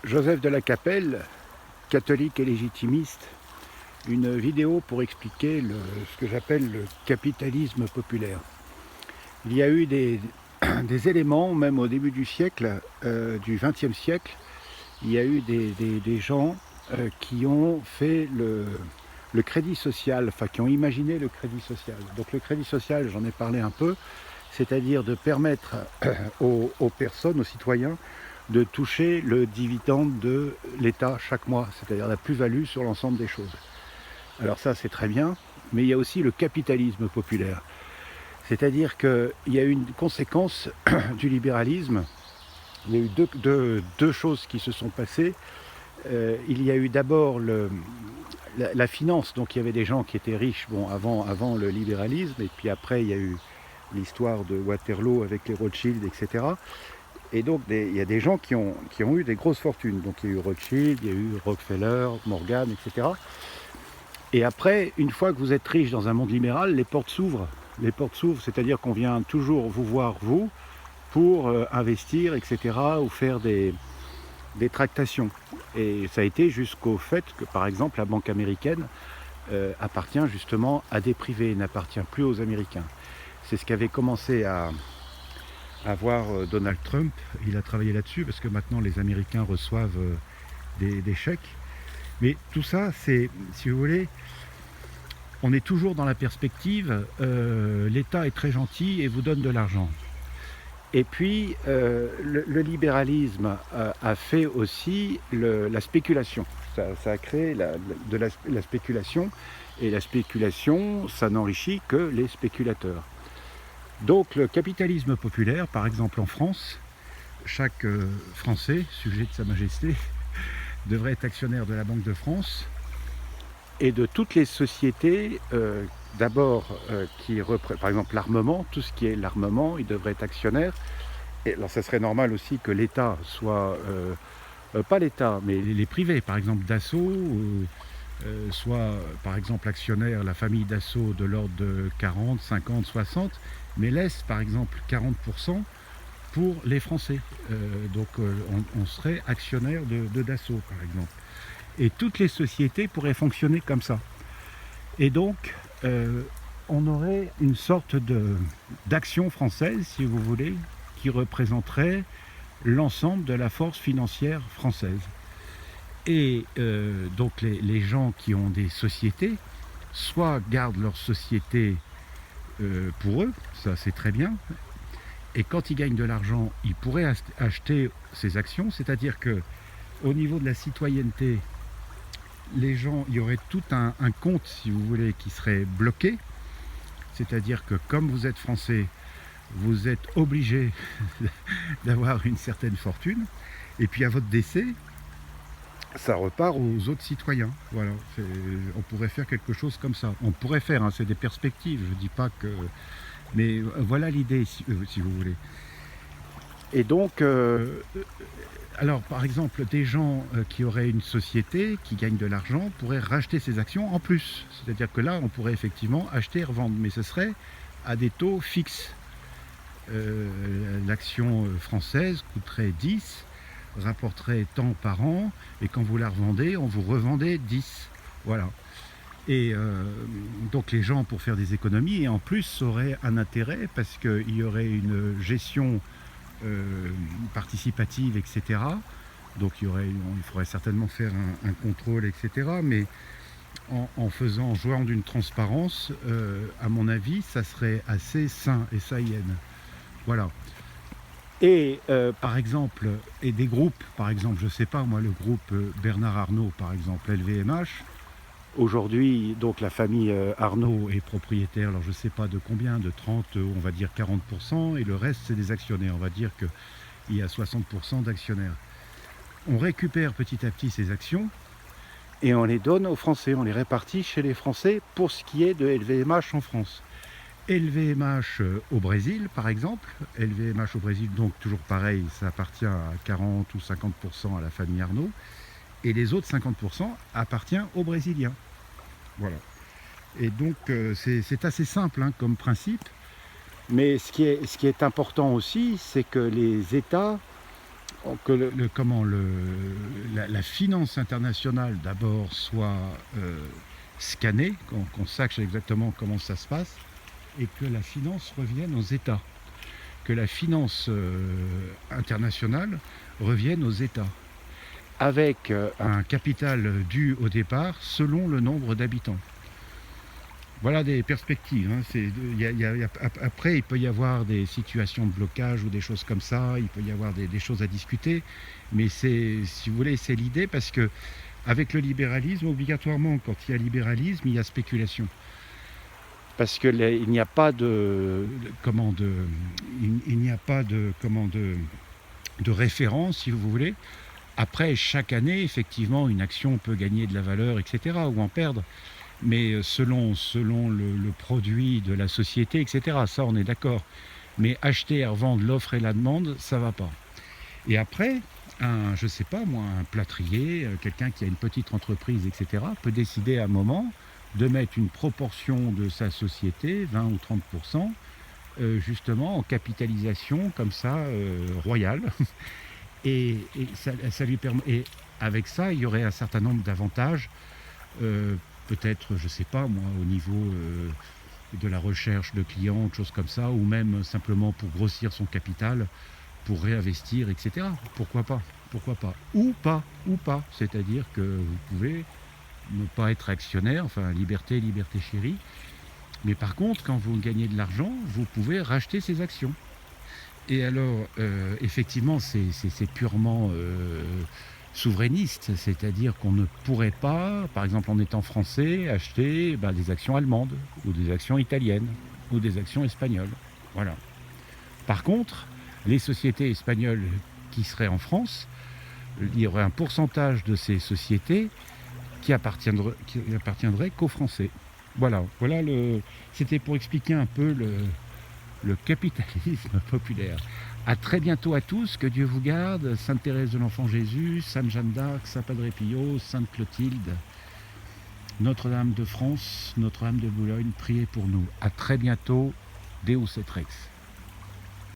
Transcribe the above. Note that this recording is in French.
Joseph de la Capelle, catholique et légitimiste, une vidéo pour expliquer ce que j'appelle le capitalisme populaire. Il y a eu des éléments, même au début du siècle, du XXe siècle, il y a eu des gens qui ont fait le crédit social, enfin qui ont imaginé le crédit social. Donc le crédit social, j'en ai parlé un peu, c'est-à-dire de permettre aux personnes, aux citoyens, de toucher le dividende de l'État chaque mois, c'est-à-dire la plus-value sur l'ensemble des choses. Alors ça, c'est très bien, mais il y a aussi le capitalisme populaire. C'est-à-dire qu'il y a une conséquence du libéralisme. Il y a eu deux choses qui se sont passées. Il y a eu d'abord la finance, donc il y avait des gens qui étaient riches avant le libéralisme, et puis après il y a eu l'histoire de Waterloo avec les Rothschild, etc. Et donc il y a des gens qui ont eu des grosses fortunes. Donc il y a eu Rothschild, il y a eu Rockefeller, Morgan, etc. Et après, une fois que vous êtes riche dans un monde libéral, les portes s'ouvrent. Les portes s'ouvrent, c'est-à-dire qu'on vient toujours vous voir, vous, pour investir, etc., ou faire des tractations. Et ça a été jusqu'au fait que, par exemple, la banque américaine appartient justement à des privés, n'appartient plus aux Américains. C'est ce qu'avait commencé à voir Donald Trump. Il a travaillé là-dessus parce que maintenant les Américains reçoivent des chèques. Mais tout ça, c'est, si vous voulez, on est toujours dans la perspective, l'État est très gentil et vous donne de l'argent. Et puis, le libéralisme a fait aussi la spéculation. Ça a créé la spéculation, et la spéculation, ça n'enrichit que les spéculateurs. Donc le capitalisme populaire, par exemple en France, chaque Français, sujet de Sa Majesté, devrait être actionnaire de la Banque de France et de toutes les sociétés, d'abord, par exemple l'armement, tout ce qui est l'armement, il devrait être actionnaire. Et alors ça serait normal aussi que l'État soit, pas l'État, mais les privés, par exemple Dassault, soit par exemple actionnaire, la famille Dassault de l'ordre de 40, 50, 60, mais laisse par exemple 40% pour les Français. Donc on serait actionnaire de Dassault par exemple. Et toutes les sociétés pourraient fonctionner comme ça. Et donc on aurait une sorte d'action française, si vous voulez, qui représenterait l'ensemble de la force financière française. Et donc les gens qui ont des sociétés, soit gardent leur société pour eux, ça c'est très bien, et quand ils gagnent de l'argent, ils pourraient acheter ces actions, c'est-à-dire que au niveau de la citoyenneté, les gens, il y aurait tout un compte, si vous voulez, qui serait bloqué, c'est-à-dire que comme vous êtes français, vous êtes obligé d'avoir une certaine fortune, et puis à votre décès, ça repart aux autres citoyens. Voilà, on pourrait faire quelque chose comme ça. On pourrait faire, hein, c'est des perspectives, je ne dis pas que... Mais voilà l'idée, si vous voulez. Et donc, alors par exemple, des gens qui auraient une société, qui gagnent de l'argent, pourraient racheter ces actions en plus. C'est-à-dire que là, on pourrait effectivement acheter et revendre, mais ce serait à des taux fixes. L'action française coûterait 10, rapporterait tant par an, et quand vous la revendez, on vous revendait 10. Voilà. Et donc les gens, pour faire des économies, et en plus auraient un intérêt, parce qu'il y aurait une gestion participative, etc. Donc il faudrait certainement faire un contrôle, etc. Mais en jouant d'une transparence, à mon avis, ça serait assez sain et saïenne. Voilà. Et par exemple, et des groupes, par exemple, je ne sais pas moi, le groupe Bernard Arnault, par exemple, LVMH, aujourd'hui, donc la famille Arnault est propriétaire, alors je ne sais pas de combien, de 30, on va dire 40%, et le reste c'est des actionnaires, on va dire qu'il y a 60% d'actionnaires. On récupère petit à petit ces actions, et on les donne aux Français, on les répartit chez les Français pour ce qui est de LVMH en France. LVMH au Brésil, par exemple. LVMH au Brésil, donc toujours pareil, ça appartient à 40 ou 50% à la famille Arnault. Et les autres 50% appartient aux Brésiliens. Voilà. Et donc c'est assez simple, hein, comme principe. Mais ce qui est important aussi, c'est que les États que la finance internationale d'abord soit scannée, qu'on sache exactement comment ça se passe, et que la finance revienne aux États, que la finance internationale revienne aux États, avec un capital dû au départ selon le nombre d'habitants. Voilà des perspectives. Hein. Après, il peut y avoir des situations de blocage ou des choses comme ça, il peut y avoir des choses à discuter, mais si vous voulez, c'est l'idée, parce que avec le libéralisme, obligatoirement, quand il y a libéralisme, il y a spéculation. Parce que il n'y a pas de référence, si vous voulez. Après, chaque année, effectivement, une action peut gagner de la valeur, etc., ou en perdre. Mais selon le produit de la société, etc. Ça, on est d'accord. Mais acheter et revendre l'offre et la demande, ça ne va pas. Et après, je ne sais pas moi, un plâtrier, quelqu'un qui a une petite entreprise, etc., peut décider à un moment de mettre une proportion de sa société, 20 ou 30%, justement en capitalisation comme ça, royale. Et ça lui permet. Et avec ça, il y aurait un certain nombre d'avantages. Peut-être, je ne sais pas moi, au niveau de la recherche de clients, de choses comme ça, ou même simplement pour grossir son capital, pour réinvestir, etc. Pourquoi pas? Pourquoi pas? Ou pas, C'est-à-dire que vous pouvez ne pas être actionnaire, enfin liberté chérie, mais par contre, quand vous gagnez de l'argent, vous pouvez racheter ces actions. Et alors, effectivement, c'est purement souverainiste, c'est-à-dire qu'on ne pourrait pas, par exemple en étant français, acheter des actions allemandes, ou des actions italiennes, ou des actions espagnoles. Voilà. Par contre, les sociétés espagnoles qui seraient en France, il y aurait un pourcentage de ces sociétés qui appartiendrait qu'aux Français. Voilà. C'était pour expliquer un peu le capitalisme populaire. À très bientôt à tous, que Dieu vous garde, Sainte Thérèse de l'Enfant Jésus, Sainte Jeanne d'Arc, Saint Padre Pio, Sainte Clotilde, Notre-Dame de France, Notre-Dame de Boulogne, priez pour nous. À très bientôt, Deus et Rex.